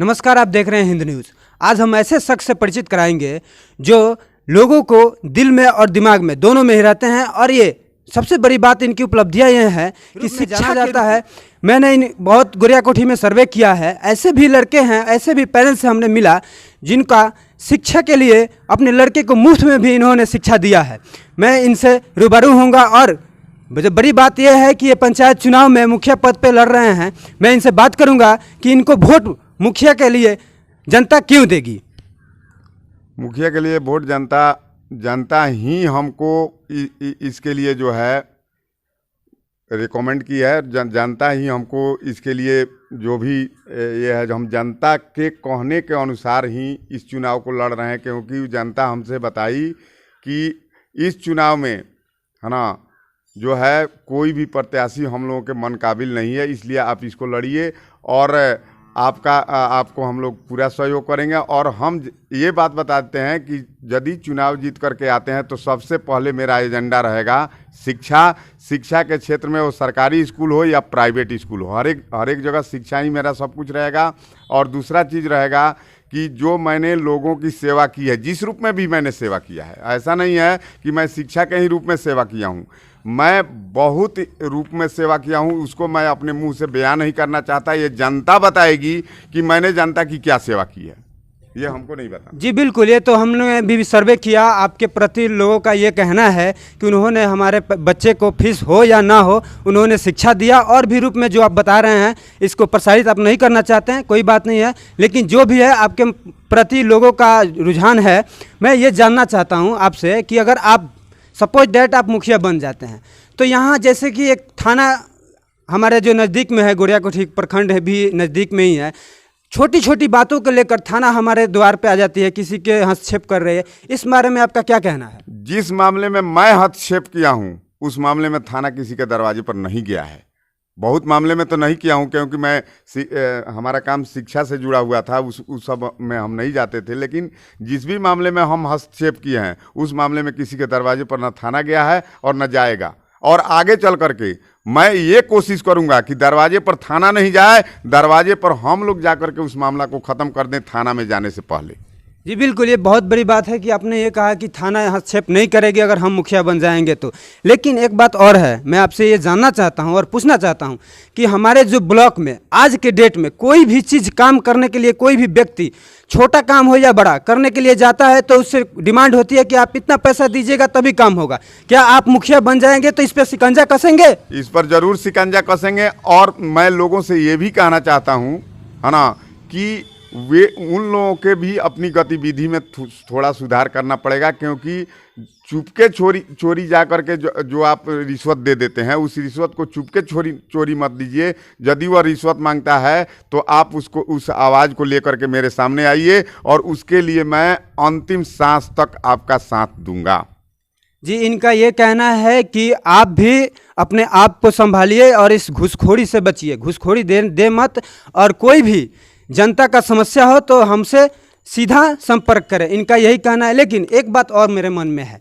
नमस्कार, आप देख रहे हैं हिंद न्यूज़। आज हम ऐसे शख्स से परिचित कराएंगे जो लोगों को दिल में और दिमाग में दोनों में ही रहते हैं। और ये सबसे बड़ी बात, इनकी उपलब्धियां ये हैं कि शिक्षा जाता है। मैंने इन बहुत गोरिया कोठी में सर्वे किया है, ऐसे भी लड़के हैं, ऐसे भी पेरेंट्स से हमने मिला जिनका शिक्षा के लिए अपने लड़के को मुफ्त में भी इन्होंने शिक्षा दिया है। मैं इनसे रूबरू होऊंगा और बड़ी बात यह है कि ये पंचायत चुनाव में मुखिया पद पे लड़ रहे हैं। मैं इनसे बात करूंगा कि इनको वोट मुखिया के लिए जनता क्यों देगी। मुखिया के लिए वोट जनता ही हमको इसके लिए जो है रिकमेंड की है। जनता ही हमको इसके लिए जो भी ये है, हम जनता के कहने के अनुसार ही इस चुनाव को लड़ रहे हैं, क्योंकि जनता हमसे बताई कि इस चुनाव में है ना जो है कोई भी प्रत्याशी हम लोगों के मन काबिल नहीं है, इसलिए आप इसको लड़िए और आपको हम लोग पूरा सहयोग करेंगे। और हम ये बात बताते हैं कि यदि चुनाव जीत करके आते हैं तो सबसे पहले मेरा एजेंडा रहेगा शिक्षा के क्षेत्र में, वो सरकारी स्कूल हो या प्राइवेट स्कूल हो, हर एक जगह शिक्षा ही मेरा सब कुछ रहेगा। और दूसरा चीज़ रहेगा कि जो मैंने लोगों की सेवा की है, जिस रूप में भी मैंने सेवा किया है, ऐसा नहीं है कि मैं शिक्षा के ही रूप में सेवा किया हूँ, मैं बहुत रूप में सेवा किया हूँ। उसको मैं अपने मुंह से बयान नहीं करना चाहता, ये जनता बताएगी कि मैंने जनता की क्या सेवा की है, ये हमको नहीं पता। जी बिल्कुल, ये तो हमने भी सर्वे किया। आपके प्रति लोगों का ये कहना है कि उन्होंने हमारे बच्चे को फीस हो या ना हो, उन्होंने शिक्षा दिया। और भी रूप में जो आप बता रहे हैं, इसको प्रसारित आप नहीं करना चाहते हैं, कोई बात नहीं है, लेकिन जो भी है आपके प्रति लोगों का रुझान है। मैं ये जानना चाहता हूँ आपसे कि अगर आप सपोज डैट आप मुखिया बन जाते हैं तो यहाँ जैसे कि एक थाना हमारे जो नज़दीक में है, गोरिया कोठी प्रखंड है भी नज़दीक में ही है, छोटी छोटी बातों को लेकर थाना हमारे द्वार पे आ जाती है, किसी के हस्तक्षेप कर रही है। इस बारे में आपका क्या कहना है? जिस मामले में मैं हस्तक्षेप किया हूँ उस मामले में थाना किसी के दरवाजे पर नहीं गया है। बहुत मामले में तो नहीं किया हूँ, क्योंकि मैं हमारा काम शिक्षा से जुड़ा हुआ था, उस सब में हम नहीं जाते थे। लेकिन जिस भी मामले में हम हस्तक्षेप किए हैं उस मामले में किसी के दरवाजे पर न थाना गया है और न जाएगा। और आगे चल करके मैं ये कोशिश करूंगा कि दरवाजे पर थाना नहीं जाए, दरवाजे पर हम लोग जा करके उस मामला को ख़त्म कर दें थाना में जाने से पहले। जी बिल्कुल, ये बहुत बड़ी बात है कि आपने ये कहा कि थाना हस्तक्षेप नहीं करेगी अगर हम मुखिया बन जाएंगे तो। लेकिन एक बात और है, मैं आपसे ये जानना चाहता हूँ और पूछना चाहता हूँ कि हमारे जो ब्लॉक में आज के डेट में कोई भी चीज़ काम करने के लिए, कोई भी व्यक्ति छोटा काम हो या बड़ा करने के लिए जाता है तो उससे डिमांड होती है कि आप इतना पैसा दीजिएगा तभी काम होगा। क्या आप मुखिया बन जाएंगे तो इस पर शिकंजा कसेंगे? इस पर जरूर शिकंजा कसेंगे। और मैं लोगों से ये भी कहना चाहता हूँ है ना कि वे उन लोगों के भी अपनी गतिविधि में थोड़ा सुधार करना पड़ेगा, क्योंकि चुपके चोरी जा कर के जो आप रिश्वत दे देते हैं, उस रिश्वत को चुपके चोरी मत दीजिए। यदि वह रिश्वत मांगता है तो आप उसको उस आवाज़ को लेकर के मेरे सामने आइए और उसके लिए मैं अंतिम सांस तक आपका साथ दूंगा। जी, इनका ये कहना है कि आप भी अपने आप को संभालिए और इस घूसखोरी से बचिए, घूसखोरी दे मत, और कोई भी जनता का समस्या हो तो हमसे सीधा संपर्क करें, इनका यही कहना है। लेकिन एक बात और मेरे मन में है,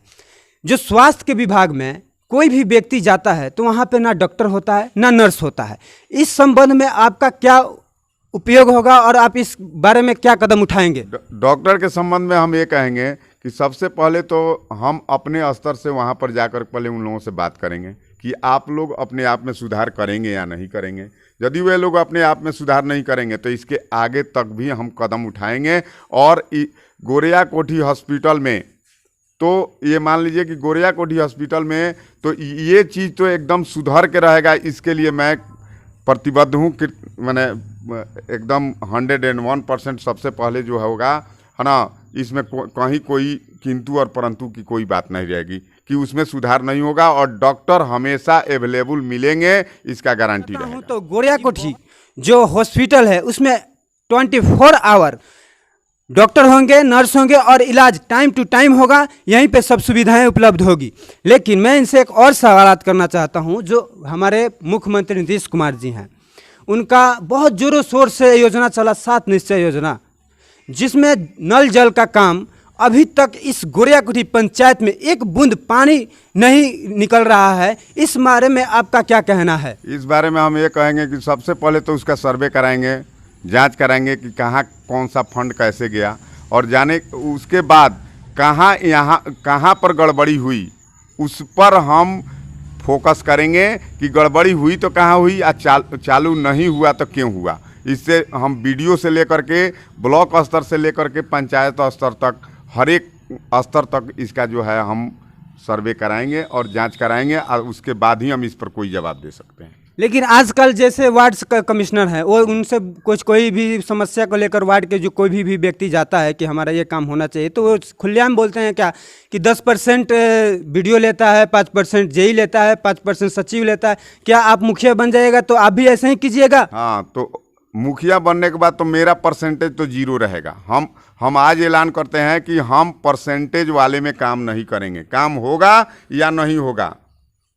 जो स्वास्थ्य के विभाग में कोई भी व्यक्ति जाता है तो वहाँ पे ना डॉक्टर होता है ना नर्स होता है। इस संबंध में आपका क्या उपयोग होगा और आप इस बारे में क्या कदम उठाएंगे? डॉक्टर के संबंध में हम ये कहेंगे कि सबसे पहले तो हम अपने स्तर से वहाँ पर जाकर पहले उन लोगों से बात करेंगे कि आप लोग अपने आप में सुधार करेंगे या नहीं करेंगे। यदि वे लोग अपने आप में सुधार नहीं करेंगे तो इसके आगे तक भी हम कदम उठाएंगे। और गोरिया कोठी हॉस्पिटल में तो ये मान लीजिए कि गोरिया कोठी हॉस्पिटल में तो ये चीज़ तो एकदम सुधर के रहेगा। इसके लिए मैं प्रतिबद्ध हूँ कि मैंने एकदम 101% सबसे पहले जो होगा है ना, इसमें कहीं कोई किंतु और परंतु की कोई बात नहीं रहेगी कि उसमें सुधार नहीं होगा और डॉक्टर हमेशा अवेलेबल मिलेंगे, इसका गारंटी रहेगा। तो गोरिया कोठी जो हॉस्पिटल है उसमें 24 आवर डॉक्टर होंगे, नर्स होंगे और इलाज टाइम टू टाइम होगा, यहीं पे सब सुविधाएं उपलब्ध होगी। लेकिन मैं इनसे एक और सवाल करना चाहता हूं, जो हमारे मुख्यमंत्री नीतीश कुमार जी हैं, उनका बहुत जोरों शोर से योजना चला 7 निश्चय योजना, जिसमें नल जल का काम अभी तक इस गोरिया कोठी पंचायत में एक बूंद पानी नहीं निकल रहा है। इस बारे में आपका क्या कहना है? इस बारे में हम ये कहेंगे कि सबसे पहले तो उसका सर्वे कराएंगे जांच कराएंगे कि कहाँ कौन सा फंड कैसे गया, और जाने उसके बाद कहाँ पर गड़बड़ी हुई उस पर हम फोकस करेंगे कि गड़बड़ी हुई तो कहाँ हुई, चालू नहीं हुआ तो क्यों हुआ। इससे हम वीडियो से लेकर के ब्लॉक स्तर से लेकर के पंचायत स्तर तक, हर एक स्तर तक इसका जो है हम सर्वे कराएंगे और जांच कराएंगे, और उसके बाद ही हम इस पर कोई जवाब दे सकते हैं। लेकिन आजकल जैसे वार्ड का कमिश्नर है, वो उनसे कोई भी समस्या को लेकर वार्ड के जो कोई भी व्यक्ति जाता है कि हमारा ये काम होना चाहिए, तो वो खुलेआम बोलते हैं क्या कि 10% वीडियो लेता है, 5% जेई लेता है, 5% सचिव लेता है। क्या आप मुखिया बन जाएगा तो आप भी ऐसे ही कीजिएगा? हाँ, तो मुखिया बनने के बाद तो मेरा परसेंटेज तो जीरो रहेगा। हम आज ऐलान करते हैं कि हम परसेंटेज वाले में काम नहीं करेंगे। काम होगा या नहीं होगा,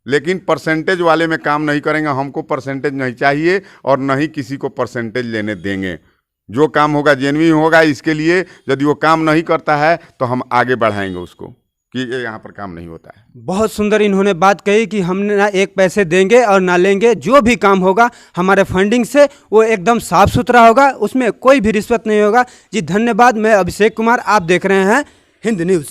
लेकिन परसेंटेज वाले में काम नहीं करेंगे। हमको परसेंटेज नहीं चाहिए और नहीं किसी को परसेंटेज लेने देंगे। जो काम होगा जेन्युइन होगा। इसके लिए यदि वो काम नहीं करता है तो हम आगे बढ़ाएंगे उसको कि ये यहाँ पर काम नहीं होता है। बहुत सुंदर इन्होंने बात कही कि हम ना एक पैसे देंगे और ना लेंगे। जो भी काम होगा हमारे फंडिंग से वो एकदम साफ सुथरा होगा, उसमें कोई भी रिश्वत नहीं होगा। जी धन्यवाद। मैं अभिषेक कुमार, आप देख रहे हैं हिंद न्यूज़।